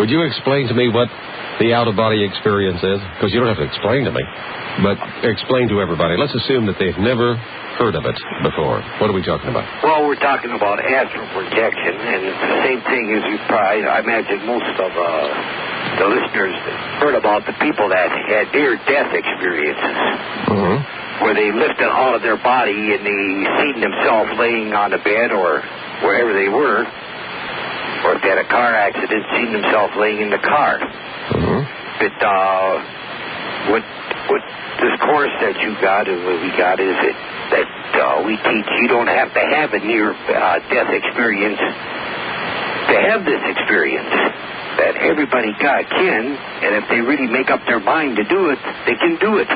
Would you explain to me what the out-of-body experience is? Because you don't have to explain to me, but explain to everybody. Let's assume that they've never heard of it before. What are we talking about? Well, we're talking about astral projection, and it's the same thing as you probably, I imagine most of the listeners heard about the people that had near-death experiences, where they lifted out of their body and they seen themselves laying on the bed or wherever they were, or if they had a car accident, seen themselves laying in the car. But what this course that you got and what we got is that we teach you don't have to have a near-death experience to have this experience. That everybody can, and if they really make up their mind to do it, they can do it.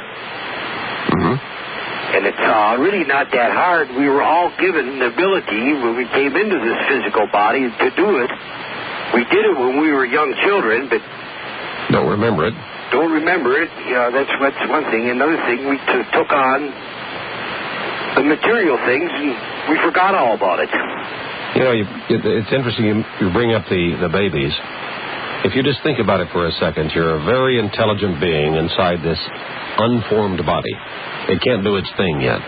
And it's really not that hard. We were all given the ability when we came into this physical body to do it. We did it when we were young children, but don't remember it. Don't remember it. That's one thing. Another thing, we took on the material things, and we forgot all about it. You know, it's interesting you bring up the babies. If you just think about it for a second, you're a very intelligent being inside this unformed body. It can't do its thing yet.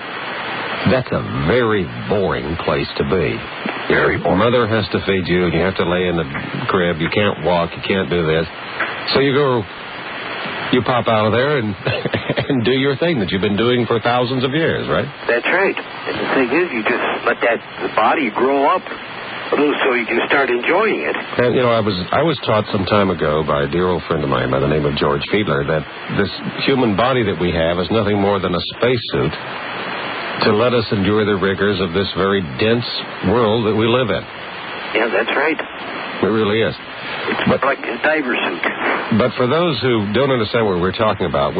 That's a very boring place to be. Very boring. Mother has to feed you, and you have to lay in the crib. You can't walk. You can't do this. So you pop out of there and and do your thing that you've been doing for thousands of years, right? That's right. And the thing is, you just let the body grow up a little so you can start enjoying it. And, you know, I was taught some time ago by a dear old friend of mine by the name of George Fiedler that this human body that we have is nothing more than a spacesuit to let us endure the rigors of this very dense world that we live in. Yeah, that's right. It really is. It's like a diver suit. But for those who don't understand what we're talking about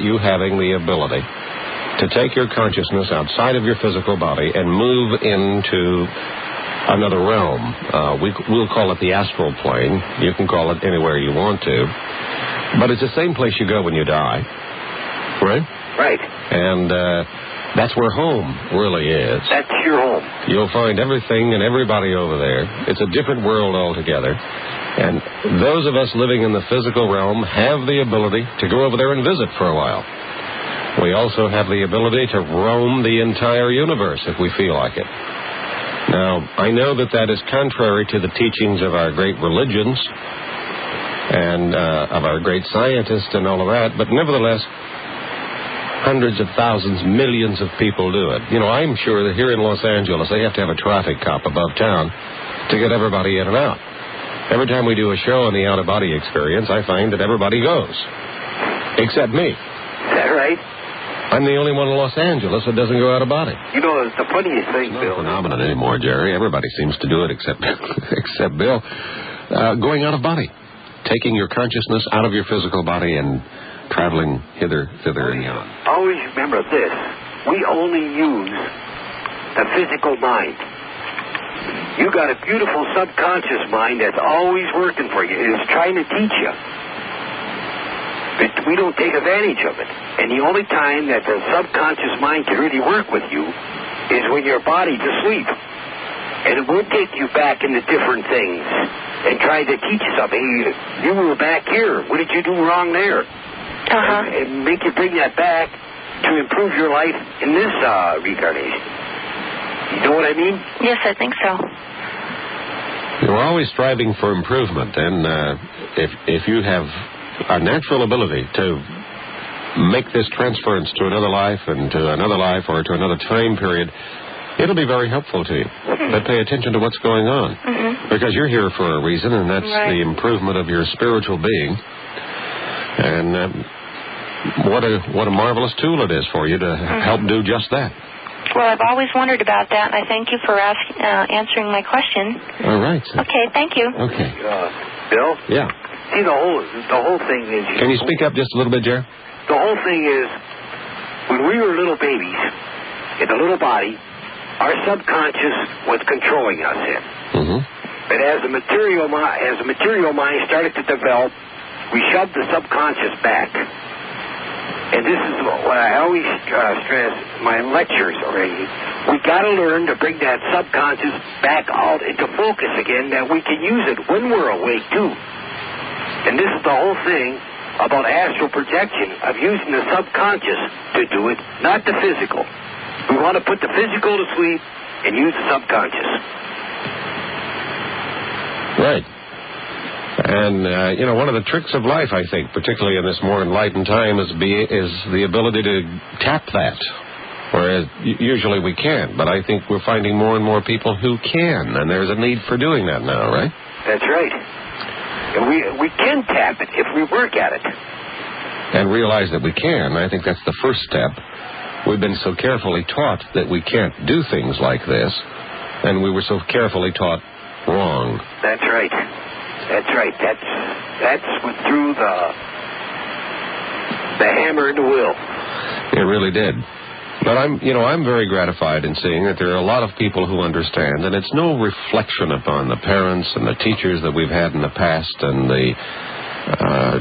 you having the ability to take your consciousness outside of your physical body and move into another realm. We'll call it the astral plane. You can call it anywhere you want to. But it's the same place you go when you die. Right? Right. And that's where home really is. That's your home. You'll find everything and everybody over there. It's a different world altogether. And those of us living in the physical realm have the ability to go over there and visit for a while. We also have the ability to roam the entire universe if we feel like it. Now, I know that is contrary to the teachings of our great religions and of our great scientists and all of that, but nevertheless, hundreds of thousands, millions of people do it. You know, I'm sure that here in Los Angeles, they have to have a traffic cop above town to get everybody in and out. Every time we do a show on the out-of-body experience, I find that everybody goes, except me. Is that right? I'm the only one in Los Angeles that doesn't go out of body. You know, it's the funniest thing, Bill. It's not a phenomenon anymore, Jerry. Everybody seems to do it except Bill. Going out of body. Taking your consciousness out of your physical body and traveling hither, thither, and yon. Always remember this. We only use the physical mind. You got a beautiful subconscious mind that's always working for you. It's trying to teach you. But we don't take advantage of it. And the only time that the subconscious mind can really work with you is when your body's asleep. And it will take you back into different things and try to teach you something. You were back here. What did you do wrong there? And make you bring that back to improve your life in this reincarnation. You know what I mean? Yes, I think so. You're always striving for improvement, and if you have a natural ability to make this transference to another life and to another life or to another time period, it'll be very helpful to you. But pay attention to what's going on. Because you're here for a reason, and that's the improvement of your spiritual being. And what a marvelous tool it is for you to help do just that. Well, I've always wondered about that, and I thank you for answering my question. All right. Okay, thank you. Okay. Bill? Yeah. See, the whole thing is... Can you speak up just a little bit, Jerry? The whole thing is, when we were little babies, in the little body, our subconscious was controlling us in. But as the material mind started to develop, we shoved the subconscious back. And this is what I always stress in my lectures already. We got to learn to bring that subconscious back out into focus again, that we can use it when we're awake, too. And this is the whole thing about astral projection, of using the subconscious to do it, not the physical. We want to put the physical to sleep and use the subconscious. Right. And, one of the tricks of life, I think, particularly in this more enlightened time, is the ability to tap that. Whereas usually we can't. But I think we're finding more and more people who can, and there's a need for doing that now, right? That's right. And we can tap it if we work at it. And realize that we can. I think that's the first step. We've been so carefully taught that we can't do things like this, and we were so carefully taught wrong. That's right. That's right. That's what threw the hammer in the wheel. It really did. But I'm very gratified in seeing that there are a lot of people who understand, and it's no reflection upon the parents and the teachers that we've had in the past and the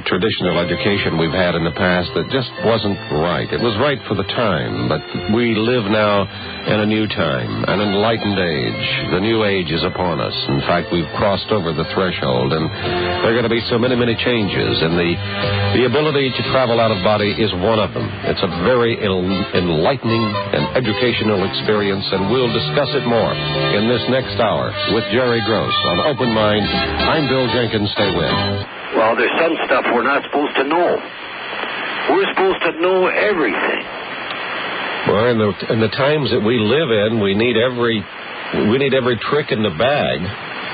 traditional education we've had in the past that just wasn't right. It was right for the time, but we live now in a new time, an enlightened age. The new age is upon us. In fact, we've crossed over the threshold, and there are going to be so many, many changes, and the ability to travel out of body is one of them. It's a very enlightening and educational experience, and we'll discuss it more in this next hour with Jerry Gross on Open Mind. I'm Bill Jenkins. Stay with. Well, there's some stuff we're not supposed to know. We're supposed to know everything. Well, in the times that we live in, we need every trick in the bag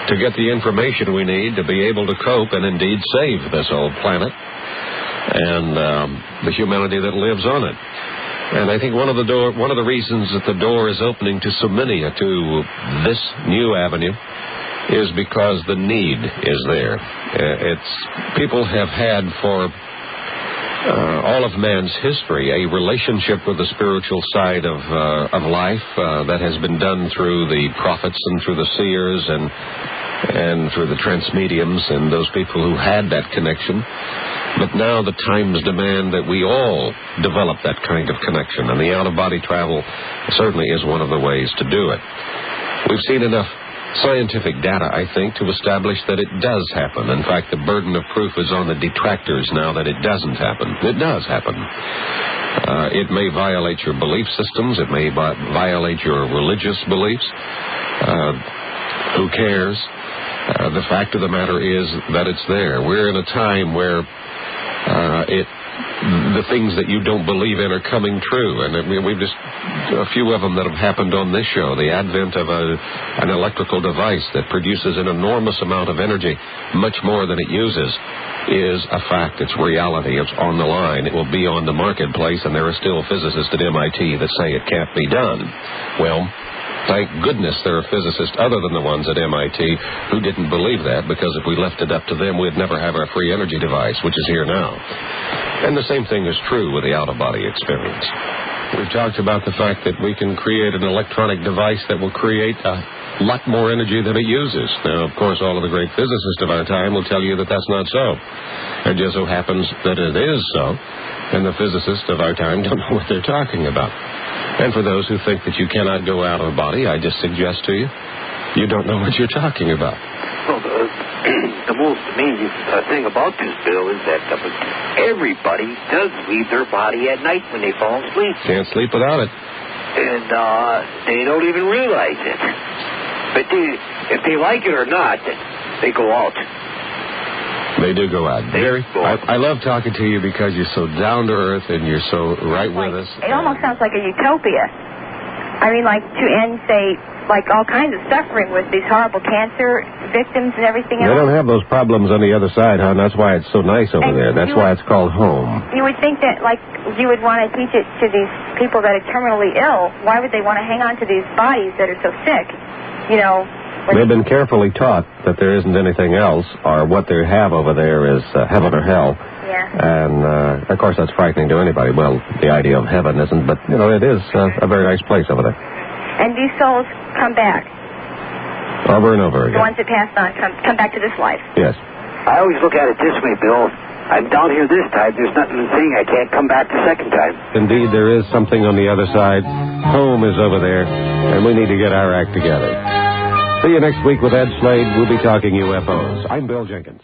to get the information we need to be able to cope and indeed save this old planet and the humanity that lives on it. And I think one of the reasons that the door is opening to so many to this new avenue is because the need is there. People have had for all of man's history a relationship with the spiritual side of life that has been done through the prophets and through the seers and through the transmediums and those people who had that connection. But now the times demand that we all develop that kind of connection, and the out-of-body travel certainly is one of the ways to do it. We've seen enough scientific data, I think, to establish that it does happen. In fact, the burden of proof is on the detractors now that it doesn't happen. It does happen. It may violate your belief systems. It may violate your religious beliefs. Who cares? The fact of the matter is that it's there. We're in a time where the things that you don't believe in are coming true. And we've just a few of them that have happened on this show. The advent of an electrical device that produces an enormous amount of energy, much more than it uses, is a fact. It's reality. It's on the line. It will be on the marketplace, and there are still physicists at MIT that say it can't be done. Well, thank goodness there are physicists other than the ones at MIT who didn't believe that, because if we left it up to them, we'd never have our free energy device, which is here now. And the same thing is true with the out-of-body experience. We've talked about the fact that we can create an electronic device that will create a lot more energy than it uses. Now, of course, all of the great physicists of our time will tell you that that's not so. It just so happens that it is so, and the physicists of our time don't know what they're talking about. And for those who think that you cannot go out of body, I just suggest to you, you don't know what you're talking about. Well, the most amazing thing about this, Bill, is that everybody does leave their body at night when they fall asleep. Can't sleep without it. And they don't even realize it. But if they like it or not, they go out. They do go out. Jerry, I love talking to you because you're so down to earth and you're so right with us. It almost sounds like a utopia. I mean, like to end, say, like all kinds of suffering with these horrible cancer victims and everything else. They don't have those problems on the other side, hon. That's why it's so nice over there. That's why it's called home. You would think that, like, you would want to teach it to these people that are terminally ill. Why would they want to hang on to these bodies that are so sick? You know. They've been carefully taught that there isn't anything else, or what they have over there is heaven or hell. Yeah. And, of course, that's frightening to anybody. Well, the idea of heaven isn't, but, you know, it is a very nice place over there. And these souls come back. Over and over again. The ones that passed on come back to this life. Yes. I always look at it this way, Bill. I'm down here this time. There's nothing saying I can't come back the second time. Indeed, there is something on the other side. Home is over there, and we need to get our act together. See you next week with Ed Slade. We'll be talking UFOs. I'm Bill Jenkins.